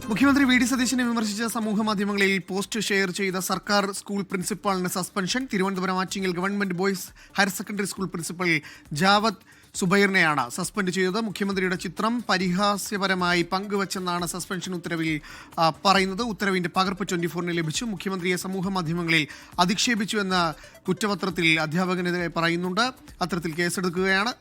മുഖ്യമന്ത്രി V D സതീശനെ വിമർശിച്ച സമൂഹമാധ്യമങ്ങളിൽ പോസ്റ്റ് ഷെയർ ചെയ്ത സർക്കാർ സ്കൂൾ പ്രിൻസിപ്പാളിന് suspension. Thiruvananthapuram Attingal government boys higher secondary school principal Javad സുബൈറിനെയാണ് സസ്പെൻഡ് ചെയ്തത്. മുഖ്യമന്ത്രിയുടെ ചിത്രം പരിഹാസ്യപരമായി പങ്കുവച്ചെന്നാണ് സസ്പെൻഷൻ ഉത്തരവിൽ പറയുന്നത്. ഉത്തരവിന്റെ പകർപ്പ് 24-ന് ലഭിച്ചു. മുഖ്യമന്ത്രിയെ സമൂഹമാധ്യമങ്ങളിൽ അധിക്ഷേപിച്ചു എന്ന കുറ്റപത്രത്തിൽ അധ്യാപകനെതിരെ പറയുന്നുണ്ട്. അത്തരത്തിൽ കേസെടുക്കുകയാണ്.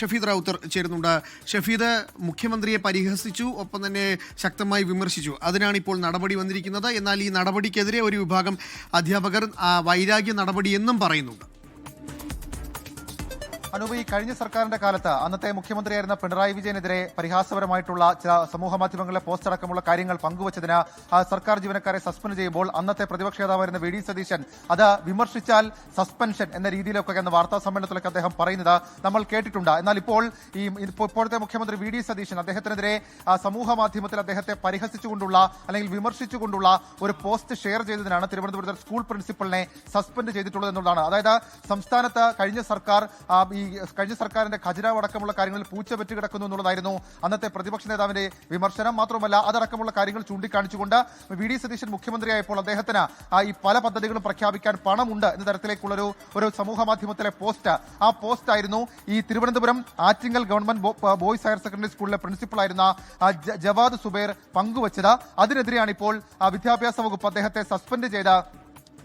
ഷഫീദ് റാവുത്തർ ചേരുന്നുണ്ട്. ഷഫീദ്, മുഖ്യമന്ത്രിയെ പരിഹസിച്ചു, ഒപ്പം തന്നെ ശക്തമായി വിമർശിച്ചു. അതിനാണ് ഇപ്പോൾ നടപടി വന്നിരിക്കുന്നത്. എന്നാൽ ഈ നടപടിക്കെതിരെ ഒരു വിഭാഗം അധ്യാപകർ വൈരാഗ്യ നടപടി എന്നും പറയുന്നുണ്ട്. അനൂപ്, ഈ കഴിഞ്ഞ സർക്കാരിന്റെ കാലത്ത് അന്നത്തെ മുഖ്യമന്ത്രിയായിരുന്ന പിണറായി വിജയനെതിരെ പരിഹാസപരമായിട്ടുള്ള ചില സമൂഹ മാധ്യമങ്ങളിലെ പോസ്റ്റ് അടക്കമുള്ള കാര്യങ്ങൾ പങ്കുവച്ചതിന് സർക്കാർ ജീവനക്കാരെ സസ്പെൻഡ് ചെയ്യുമ്പോൾ അന്നത്തെ പ്രതിപക്ഷ നേതാവായിരുന്ന വി ഡി സതീശൻ അത് വിമർശിച്ചാൽ സസ്പെൻഷൻ എന്ന രീതിയിലൊക്കെ എന്ന വാർത്താ സമ്മേളനത്തിലൊക്കെ അദ്ദേഹം പറയുന്നത് നമ്മൾ കേട്ടിട്ടുണ്ട്. എന്നാൽ ഇപ്പോഴത്തെ മുഖ്യമന്ത്രി വി ഡി സതീശൻ അദ്ദേഹത്തിനെതിരെ സമൂഹ മാധ്യമത്തിൽ അദ്ദേഹത്തെ പരിഹസിച്ചുകൊണ്ടുള്ള അല്ലെങ്കിൽ വിമർശിച്ചുകൊണ്ടുള്ള ഒരു പോസ്റ്റ് ഷെയർ ചെയ്തതിനാണ് തിരുവനന്തപുരത്തെ സ്കൂൾ പ്രിൻസിപ്പലിനെ സസ്പെൻഡ് ചെയ്തിട്ടുള്ളത് എന്നുള്ളതാണ്. അതായത് സംസ്ഥാനത്ത് കഴിഞ്ഞ സർക്കാരിന്റെ ഖജനാവ് അടക്കമുള്ള കാര്യങ്ങളിൽ പൂച്ച പെറ്റ് കിടക്കുന്നു എന്നുള്ളതായിരുന്നു അന്നത്തെ പ്രതിപക്ഷ നേതാവിന്റെ വിമർശനം. മാത്രമല്ല, അതടക്കമുള്ള കാര്യങ്ങൾ ചൂണ്ടിക്കാണിച്ചുകൊണ്ട് വി ഡി സതീശൻ മുഖ്യമന്ത്രിയായപ്പോൾ അദ്ദേഹത്തിന് ഈ പല പദ്ധതികളും പ്രഖ്യാപിക്കാൻ പണമുണ്ട് എന്ന തരത്തിലേക്കുള്ള ഒരു സമൂഹ മാധ്യമത്തിലെ പോസ്റ്റ്, ആ പോസ്റ്റ് ആയിരുന്നു ഈ Thiruvananthapuram Attingal government boys higher secondary സ്കൂളിലെ പ്രിൻസിപ്പളായിരുന്ന ജവാദ് സുബൈർ പങ്കുവച്ചത്. അതിനെതിരെയാണ് ഇപ്പോൾ വിദ്യാഭ്യാസ വകുപ്പ് അദ്ദേഹത്തെ സസ്പെൻഡ് ചെയ്ത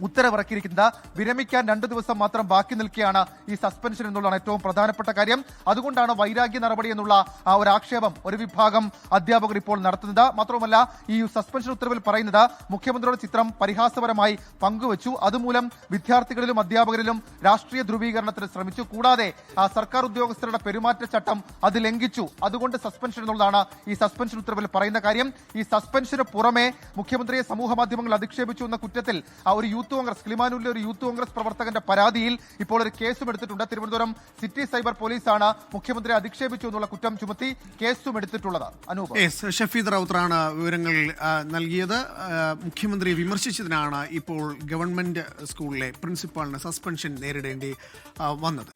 ഉത്തരവിറക്കിയിരിക്കുന്നത്. വിരമിക്കാൻ 2 ദിവസം മാത്രം ബാക്കി നിൽക്കുകയാണ് ഈ സസ്പെൻഷൻ എന്നുള്ളതാണ് ഏറ്റവും പ്രധാനപ്പെട്ട കാര്യം. അതുകൊണ്ടാണ് വൈരാഗ്യ നടപടി എന്നുള്ള ഒരു ആക്ഷേപം ഒരു വിഭാഗം അധ്യാപകർ ഇപ്പോൾ നടത്തുന്നത്. മാത്രമല്ല, ഈ സസ്പെൻഷൻ ഉത്തരവിൽ പറയുന്നത് മുഖ്യമന്ത്രിയുടെ ചിത്രം പരിഹാസപരമായി പങ്കുവച്ചു, അതുമൂലം വിദ്യാർത്ഥികളിലും അധ്യാപകരിലും രാഷ്ട്രീയ ധ്രുവീകരണത്തിന് ശ്രമിച്ചു, കൂടാതെ സർക്കാർ ഉദ്യോഗസ്ഥരുടെ പെരുമാറ്റച്ചട്ടം അത് ലംഘിച്ചു, അതുകൊണ്ട് സസ്പെൻഷൻ എന്നുള്ളതാണ് ഈ സസ്പെൻഷൻ ഉത്തരവിൽ പറയുന്ന കാര്യം. ഈ സസ്പെൻഷന് പുറമെ മുഖ്യമന്ത്രിയെ സമൂഹ മാധ്യമങ്ങൾ അധിക്ഷേപിച്ചു എന്ന കുറ്റത്തിൽ ഒരു യൂത്ത് കോൺഗ്രസ് കിളിമാനൂരിലെ ഒരു യൂത്ത് കോൺഗ്രസ് പ്രവർത്തകന്റെ പരാതിയിൽ ഇപ്പോൾ ഒരു കേസും എടുത്തിട്ടുണ്ട്. തിരുവനന്തപുരം സിറ്റി സൈബർ പോലീസാണ് മുഖ്യമന്ത്രിയെ അധിക്ഷേപിച്ചു എന്നുള്ള കുറ്റം ചുമത്തി കേസും എടുത്തിട്ടുള്ളത്. അനൂപ്, ഷഫീദ് റാവുത്തറാണ് വിവരങ്ങൾ നൽകിയത്. മുഖ്യമന്ത്രിയെ വിമർശിച്ചതിനാണ് ഇപ്പോൾ ഗവൺമെന്റ് സ്കൂളിലെ പ്രിൻസിപ്പാളിന് സസ്പെൻഷൻ നേരിടേണ്ടി വന്നത്.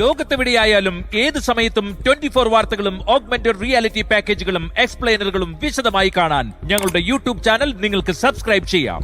ലോകത്തെവിടെയായാലും ഏത് സമയത്തും 24 വാർത്തകളും ഓഗ്മെന്റഡ് റിയാലിറ്റി പാക്കേജുകളും എക്സ്പ്ലെയിനറുകളും വിശദമായി കാണാൻ ഞങ്ങളുടെ യൂട്യൂബ് ചാനൽ നിങ്ങൾക്ക് സബ്സ്ക്രൈബ് ചെയ്യാം.